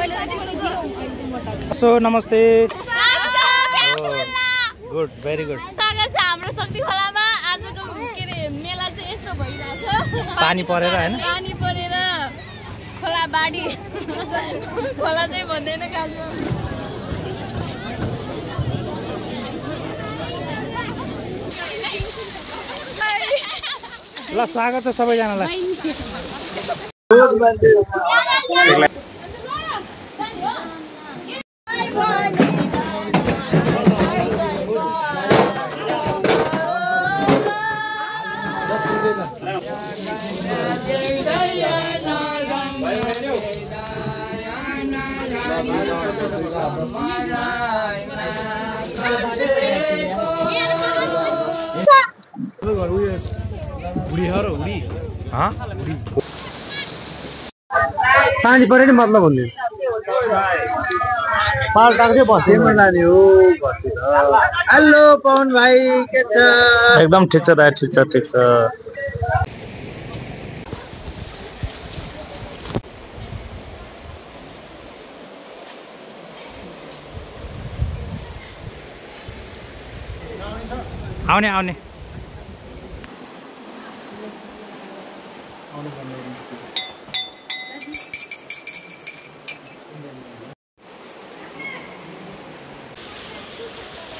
So नमस्ते good very good स्वागत छ हाम्रो शक्ति खोलामा आजको मेला चाहिँ यस्तो भइरहेछ पानी परेर हैन पानी परेर खोला बाडी खोला चाहिँ भन्दैन कान्छ ल स्वागत छ सबैजनालाई पानी परे नि मतलब भन्ने पाल टाक्दै बस्दै लाने हो हेलो पवन भाइ के छ एकदम ठीक छ दाइ ठीक छ आउने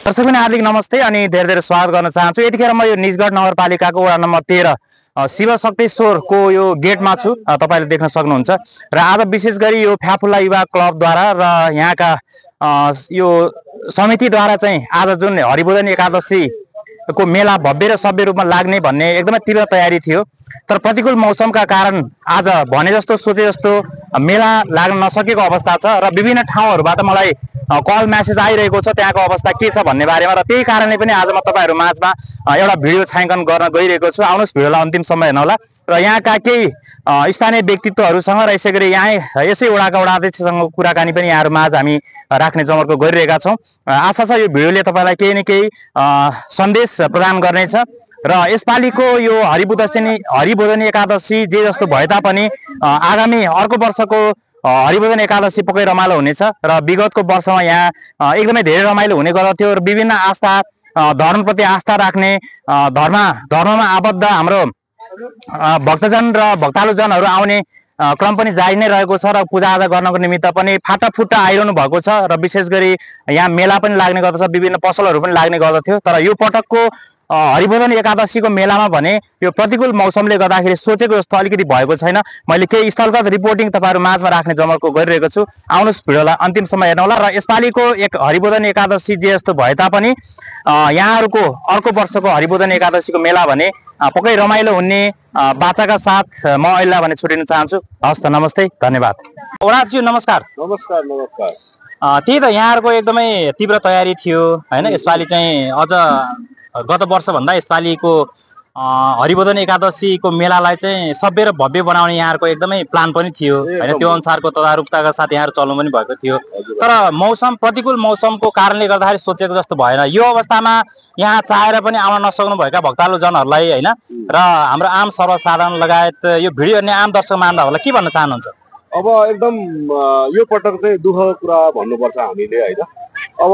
दर्शकबिन हार्दिक नमस्ते अनि धेरै धेरै स्वागत गर्न चाहन्छु। यतिखेर म यो निजगढ नगरपालिकाको वडा नम्बर 13 शिवशक्तेश्वरको यो गेटमा छु। तपाईले देख्न सक्नुहुन्छ र आज विशेष गरी यो फ्याफुल्ला युवा क्लबद्वारा र यहाँका यो समितिद्वारा चाहिँ आज जुन हरिबोधन एकादशी को मेला भव्य र सभ्य रूपमा लाग्ने भन्ने एकदमै तीव्र तयारी थियो। तर प्रतिकूल मौसमका कारण आज भने जस्तो सोचे जस्तो मेला लाग्न नसकेको अवस्था छ र विभिन्न ठाउँहरूबाट मलाई कल मेसेज आइरहेको छ त्यहाँको अवस्था के छ भन्ने बारेमा र त्यही कारणले पनि आज म तपाईहरु माझमा एउटा भिडियो छायाङ्कन गर्न गइरहेको छु। आउनुस् भिडियोलाई अन्तिम समय हेर्नु होला र यहाँका केही स्थानीय व्यक्तित्वहरुसँग र यसैगरी यहाँ यसै वडाका वडा अध्यक्षसँग कुराकानी पनि यहाँहरु माझ हामी राख्ने जमर्को गरिरहेका छौं। आशा छ यो भिडियोले तपाईलाई केही न केही सन्देश प्रदान गर्नेछ र यसपालिको यो हरिबोधनी एकादशी जे जस्तो भए तापनि आगामी अर्को वर्षको हरिबोधन एकादशी पक्कै रमाइलो हुनेछ र विगतको वर्षमा यहाँ एकदमै धेरै रमाइलो हुने गर्दथ्यो र विभिन्न आस्था धर्मप्रति आस्था राख्ने धर्ममा आबद्ध हाम्रो भक्तजन र भक्तालुजनहरू आउने क्रम पनि जारी नै रहेको छ र पूजाआजा गर्नको निमित्त पनि फाटाफुट्टा आइरहनु भएको छ र विशेष गरी यहाँ मेला पनि लाग्ने गर्दछ विभिन्न पसलहरू पनि लाग्ने गर्दथ्यो। तर यो पटकको हरिबोधन एकादशीको मेलामा भने यो प्रतिकूल मौसमले गर्दाखेरि सोचेको जस्तो अलिकति भएको छैन। मैले केही स्थलगत रिपोर्टिङ तपाईहरु माझमा राख्ने जमर्को गरिरहेको छु। आउनुस् भिडियोलाई अन्तिम समय हेर्नु होला र यसपालिको एक हरिबोधन एकादशी जे जस्तो भए तापनि यहाँहरुको अर्को वर्षको हरिबोधन एकादशीको मेला भने पक्कै रमाइलो हुने बाचाका साथ म अहिले भने छुटिन चाहन्छु। हस् त नमस्ते धन्यवाद। ओडाज्यू नमस्कार। नमस्कार। त्यही त यहाँहरुको एकदमै तीव्र तयारी थियो हैन। यसपालि चाहिँ अझ गत वर्ष भन्दा यसपालिको हरिबोधन एकादशीको मेलालाई चाहिँ सभ्य र भव्य बनाउने यहाँहरुको एकदमै प्लान पनि थियो हैन। त्यो अनुसारको तदारुकताका साथ यहाँहरु चल्नु पनि भएको थियो। तर प्रतिकूल मौसमको कारणले गर्दाखेरि सोचेको जस्तो भएन। यो अवस्थामा यहाँ चाहेर पनि आउन नसक्नु भएका भक्तालुजनहरुलाई हैन र हाम्रो आम सर्वसाधारण लगायत यो भिडियो हेर्ने आम दर्शक महानुभावलाई के भन्न चाहनुहुन्छ? अब एकदम यो पटक चाहिँ दुःखको कुरा भन्नुपर्छ हामीले हैन। अब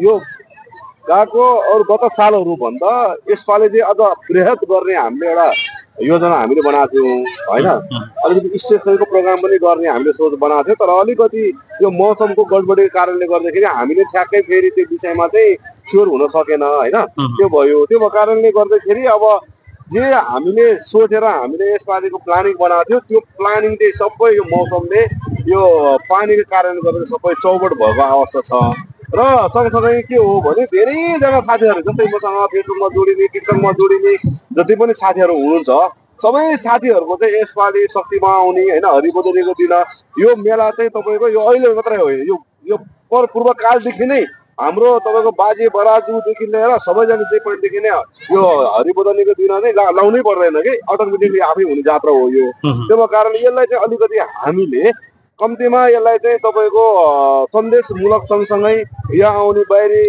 यो गएको अरु गत सालहरु भन्दा यसपालि चाहिँ अझ बृहत गर्ने हामीले एउटा योजना हामीले बनाएको थियौं हैन। अलिकति स्टेज स्तरको प्रोग्राम पनि गर्ने हामीले सोच बनाएको थियौं। तर अलिकति यो मौसमको गडबडीको कारणले गर्दाखेरि हामीले ठ्याक्कै फेरि त्यो विषयमा चाहिँ स्योर हुन सकेन हैन। त्यो भयो। त्यो कारणले गर्दाखेरि अब जे हामीले सोचेर हामीले यसपालिको प्लानिङ बनाएको थियौं त्यो प्लानिङ चाहिँ सबै यो मौसमले यो पानीको कारणले गर्दा सबै चौपट भएको अवस्था छ। र सँगसँगै के हो भने धेरैजना साथीहरू जस्तै मसँग फेसबुकमा जोडिने टिकटकमा जोडिने जति पनि साथीहरू हुनुहुन्छ सबै साथीहरूको चाहिँ यसपालि शक्तिमा आउने हैन हरिबोधनीको दिन यो मेला चाहिँ तपाईको यो अहिले मात्रै होइन यो पूर्वकालदेखि नै हाम्रो तपाईको बाजे बराजुदेखि लिएर सबैजना चाहिँ पहिलेदेखि नै यो हरिबोधनीको दिन चाहिँ लाउनै पर्दैन कि अटोमेटिकली आफै हुने जात्रा हो यो। त्यो कारणले यसलाई चाहिँ अलिकति हामीले कम्तीमा यसलाई चाहिँ तपाईको सन्देशमूलक सँगसँगै यहाँ आउने बाहिरी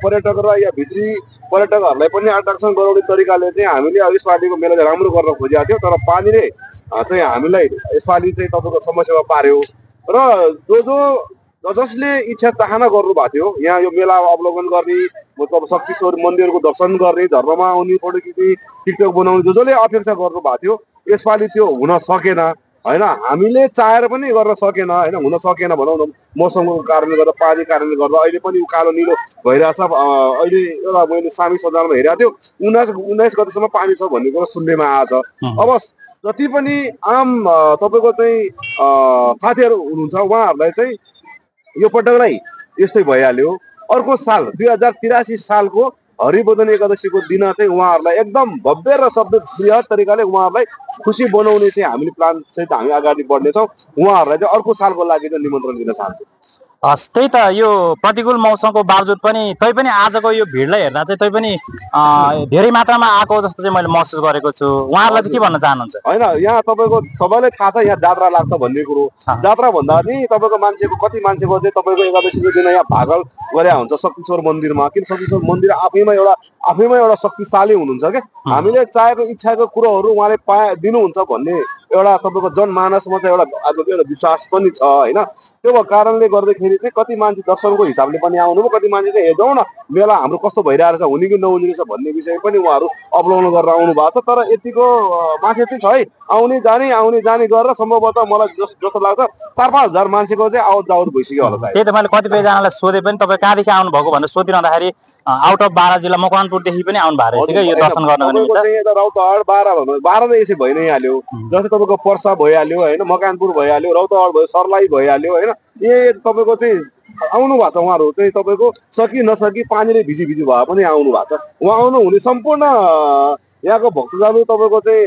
पर्यटक र या भित्री पर्यटकहरूलाई पनि आकर्षण गराउने तरिकाले चाहिँ हामीले यसपालिको मेला राम्रो गर्न खोजेका थियौँ। तर पानीले चाहिँ हामीलाई यसपालि चाहिँ तपाईको समस्यामा पार्यो। र जसले इच्छा चाहना गर्नुभएको थियो यहाँ यो मेला अवलोकन गर्ने मतलब शक्तिश्वर मन्दिरको दर्शन गर्ने धर्ममा आउने फोटो खिच्ने टिकटक बनाउने जसले अपेक्षा गर्नुभएको थियो यसपालि त्यो हुन सकेन होइन। हामीले चाहेर पनि गर्न सकेन होइन, हुन सकेन भनौँ न, मौसमको कारणले गर्दा, पानीको कारणले गर्दा। अहिले पनि कालो निलो भइरहेछ। अहिले एउटा मैले सामी सञ्जालमा हेरेको थियो 19 गतेसम्म पानी छ भन्ने कुरा सुन्नेमा आएछ। अब जति पनि आम तपाईँको चाहिँ साथीहरू हुनुहुन्छ उहाँहरूलाई चाहिँ यो पटकलाई यस्तै भइहाल्यो। अर्को साल 2083 सालको हरिबोधन एकादशीको दिन चाहिँ उहाँहरूलाई एकदम भव्य र शब्द बृहत तरिकाले उहाँहरूलाई खुसी बनाउने चाहिँ हामीले प्लान सहित हामी अगाडि बढ्नेछौँ। उहाँहरूलाई चाहिँ अर्को सालको लागि चाहिँ निमन्त्रण दिन चाहन्छु। त्यही त यो प्रतिकूल मौसमको बावजुद पनि तैपनि आजको यो भिडलाई हेर्दा चाहिँ तैपनि धेरै मात्रामा आएको जस्तो चाहिँ मैले महसुस गरेको छु। उहाँहरूलाई चाहिँ के भन्न चाहनुहुन्छ? होइन, यहाँ तपाईँको सबैलाई थाहा छ यहाँ जात्रा लाग्छ भन्ने कुरो। जात्रा भन्दा पनि तपाईँको मान्छेको कति मान्छेको चाहिँ तपाईँको एकादशीको दिन यहाँ भागल गरे हुन्छ शक्तिश्वर मन्दिरमा। किन शक्तिश्वर मन्दिर आफैमा एउटा शक्तिशाली हुनुहुन्छ क्या। हामीले चाहेको इच्छाको कुरोहरू उहाँले दिनुहुन्छ भन्ने एउटा तपाईँको जनमानसमा चाहिँ एउटा विश्वास पनि छ होइन। त्यो कारणले गर्दाखेरि चाहिँ कति मान्छे दर्शनको हिसाबले पनि आउनुभयो, कति मान्छे चाहिँ हेर्छौँ न मेला हाम्रो कस्तो भइरहेछ, हुने कि नहुने रहेछ भन्ने विषय पनि उहाँहरू अवलोकन गरेर आउनु भएको छ। तर यतिको मान्छे चाहिँ छ है, आउने जाने गरेर सम्भवतः मलाई जस्तो लाग्छ 4-5 हजार मान्छेको चाहिँ आवत जावत भइसक्यो होला सायद। त्यही त मैले कतिपयजनालाई सोधे पनि तपाईँ कहाँदेखि आउनुभएको भनेर सोधिरहँदाखेरि आउट अफ बारा जिल्ला मकवानपुरदेखि पनि आउनु भएको रहेछ क्या यो दर्शन गर्नको निमित्त। रौतहट 12 त यसै भइ नै हाल्यो। जस्तै तपाईँको पर्सा भइहाल्यो होइन, मकवानपुर भइहाल्यो, रौतहट भयो, सर्लाही भइहाल्यो होइन। तपाईँको चाहिँ आउनु भएको छ उहाँहरू चाहिँ तपाईँको सकी नसकी पानीले भिजी भए पनि आउनु भएको छ। उहाँ आउनुहुने सम्पूर्ण यहाँको भक्तजन तपाईँको चाहिँ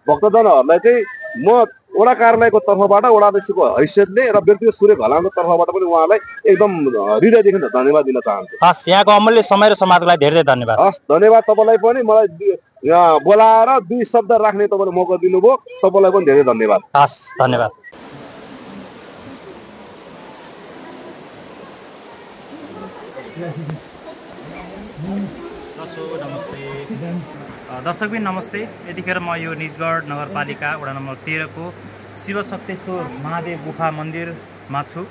भक्तजनहरूलाई चाहिँ म वडा कार्यालयको तर्फबाट वडाध्यक्षको हैसियतले र व्यक्तिगत सूर्य घलानको तर्फबाट पनि उहाँलाई एकदम हृदयदेखि धन्यवाद दिन चाहन्छु। हस्, यहाँको अमूल्य समय र समाजको लागि धेरै धन्यवाद। हस्, धन्यवाद तपाईँलाई पनि। मलाई बोलाएर 2 शब्द राख्ने तपाईँले मौका दिनुभयो, तपाईँलाई पनि धेरै धन्यवाद। हस्, धन्यवाद। दर्शकबिन नमस्ते। यतिखेर म यो निजगढ नगरपालिका वडा नम्बर 13 को शिवशक्तेश्वर महादेव गुफा मन्दिरमा छु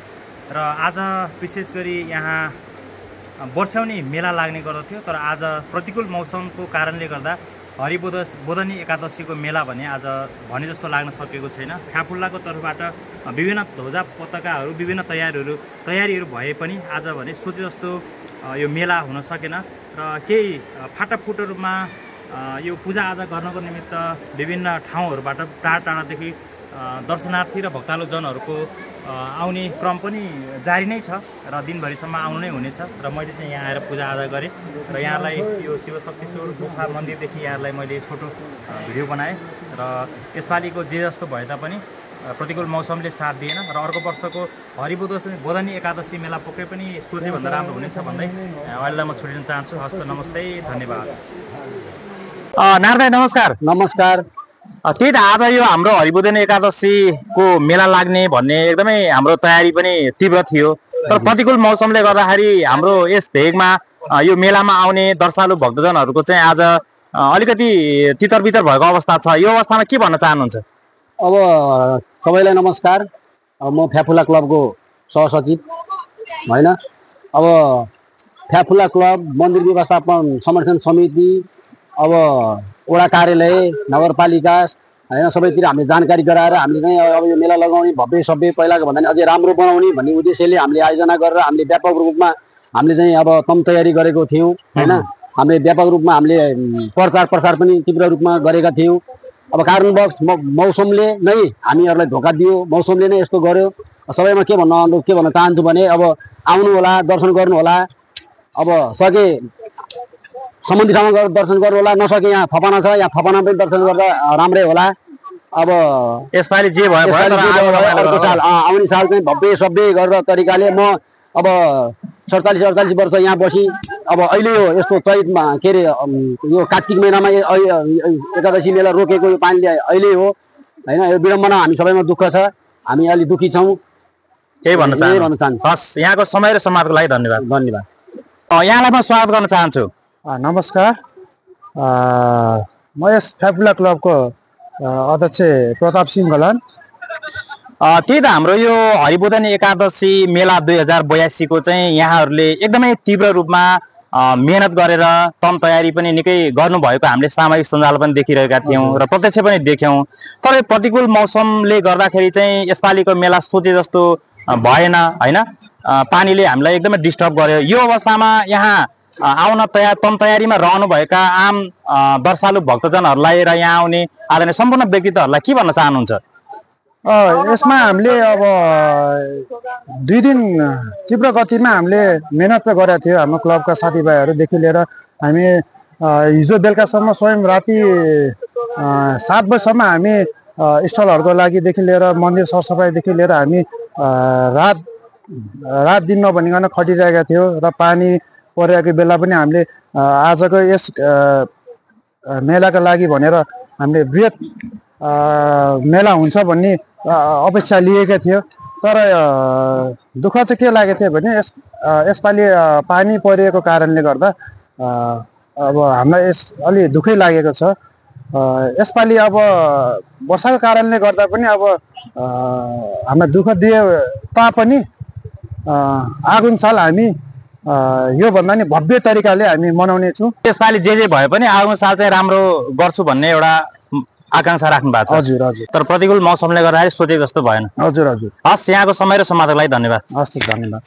र आज विशेष गरी यहाँ वर्षौनी मेला लाग्ने गर्दथ्यो। तर आज प्रतिकूल मौसमको कारणले गर्दा हरिबोधनी एकादशीको मेला भने आज भने जस्तो लाग्न सकेको छैन। फ्याफुल्लाको तर्फबाट विभिन्न ध्वजा पताकाहरू विभिन्न तयारीहरू भए पनि आज भने सोचे जस्तो यो मेला हुन सकेन र केही फाटाफुटहरूमा यो पूजाआजा गर्नको निमित्त विभिन्न ठाउँहरूबाट टाढादेखि दर्शनार्थी र भक्तालुजनहरूको आउने क्रम पनि जारी नै छ र दिनभरिसम्म आउनु नै हुनेछ। र मैले चाहिँ यहाँ आएर पूजाआजा गरेँ र यहाँलाई यो शिवशक्तेश्वर गुफा मन्दिरदेखि यहाँलाई मैले छोटो भिडियो बनाएँ र यसपालिको जे जस्तो भए तापनि प्रतिकूल मौसमले साथ दिएन र अर्को वर्षको हरिबोधनी एकादशी मेला पक्कै पनि सोचेभन्दा राम्रो हुनेछ भन्दै अहिलेलाई म छुटिन चाहन्छु। हस्त, नमस्ते, धन्यवाद। नारदाई नमस्कार। नमस्कार। त्यही त आज यो हाम्रो हरिबोधनी एकादशीको मेला लाग्ने भन्ने एकदमै हाम्रो तयारी पनि तीव्र थियो। तर प्रतिकूल मौसमले गर्दाखेरि हाम्रो यस भेगमा यो मेलामा आउने दर्शालु भक्तजनहरूको चाहिँ आज अलिकति तितर बितर भएको अवस्था छ। यो अवस्थामा के भन्न चाहनुहुन्छ? अब सबैलाई नमस्कार। म फ्याफुल्ला क्लबको सहसचिव होइन। अब फ्याफुल्ला क्लब, मन्दिर व्यवस्थापन संरक्षण समिति, अब वडा कार्यालय, नगरपालिका होइन सबैतिर हामीले जानकारी गराएर हामीले चाहिँ अब यो मेला लगाउने भव्य सभ्य पहिलाको भन्दा अझै राम्रो बनाउने भन्ने उद्देश्यले हामीले आयोजना गरेर हामीले व्यापक रूपमा हामीले चाहिँ अब तम तयारी गरेको थियौँ होइन। हामीले व्यापक रूपमा हामीले प्रचार प्रसार पनि तीव्र रूपमा गरेका थियौँ। अब कारणवश मौसमले नै हामीहरूलाई धोका दियो, मौसमले नै यस्तो गर्यो। सबैमा के भन्न चाहन्छु भने अब आउनु होला, दर्शन गर्नु होला। अब सके सम्बन्धित ठाउँमा गएर दर्शन गर्नु होला, नसके यहाँ थपना छ, यहाँ थपना पनि दर्शन गर्दा राम्रै होला। अब यसपालि जे भयो अर्को साल आउने साल चाहिँ भव्य सभ्य गरेर तरिकाले म अब 47-48 वर्ष यहाँ बसी अब अहिले यो यस्तो चैतमा के अरे यो कार्तिक महिनामा एकादशी मेला रोकेको यो पानीले अहिले हो होइन। यो विडम्बना हामी सबैमा दुःख छ, हामी अलि दुःखी छौँ। केही भन्न चाहन्छु। हस्, यहाँको समय र समाजको लागि धन्यवाद। धन्यवाद। यहाँलाई म स्वागत गर्न चाहन्छु। नमस्कार। म यस फ्याफुल्ला क्लबको अध्यक्ष प्रताप सिंह गलन। त्यही त हाम्रो यो हरिबोधनी एकादशी मेला 2082 को चाहिँ यहाँहरूले एकदमै तीव्र रूपमा मेहनत गरेर तम तयारी पनि निकै गर्नुभएको हामीले सामाजिक सञ्जाल पनि देखिरहेका थियौँ र प्रत्यक्ष पनि देख्यौँ। तर प्रतिकूल मौसमले गर्दाखेरि चाहिँ यसपालिको मेला सोचे जस्तो भएन होइन। पानीले हामीलाई एकदमै डिस्टर्ब गर्यो। यो अवस्थामा यहाँ आउन तम तयारीमा रहनुभएका आम दर्शालु भक्तजनहरूलाई र यहाँ आउने आदरणीय सम्पूर्ण व्यक्तित्वहरूलाई के भन्न चाहनुहुन्छ? यसमा हामीले अब 2 दिन तीव्र गतिमा हामीले मेहनत गरेका थियौँ। हाम्रो क्लबका साथीभाइहरूदेखि लिएर हामी हिजो बेलुकासम्म स्वयं राति 7 बजीसम्म हामी स्टलहरूको लागिदेखि लिएर मन्दिर सरसफाइदेखि लिएर हामी रात दिन नभनिकन खटिरहेका थियौँ र पानी परिरहेको बेला पनि हामीले आजको यस मेलाका लागि भनेर हामीले बृहत मेला हुन्छ भन्ने अपेक्षा लिएका थियो। तर दुःख चाहिँ के लागेको थियो भने यसपालि पानी परिएको कारणले गर्दा अब हामीलाई अलि दुःखै लागेको छ। यसपालि अब वर्षाको कारणले गर्दा पनि अब हामीलाई दुःख दिए तापनि आगामी साल हामी योभन्दा नि भव्य तरिकाले हामी मनाउने छौँ। यसपालि जे भए पनि आगामी साल चाहिँ राम्रो गर्छु भन्ने एउटा आकांक्षा राख्नु भएको छ। हजुर हजुर। तर प्रतिकूल मौसमले गर्दाखेरि सोचेको जस्तो भएन। हजुर हजुर। हस्, यहाँको समय र समाजको लागि धन्यवाद। हस्, धन्यवाद।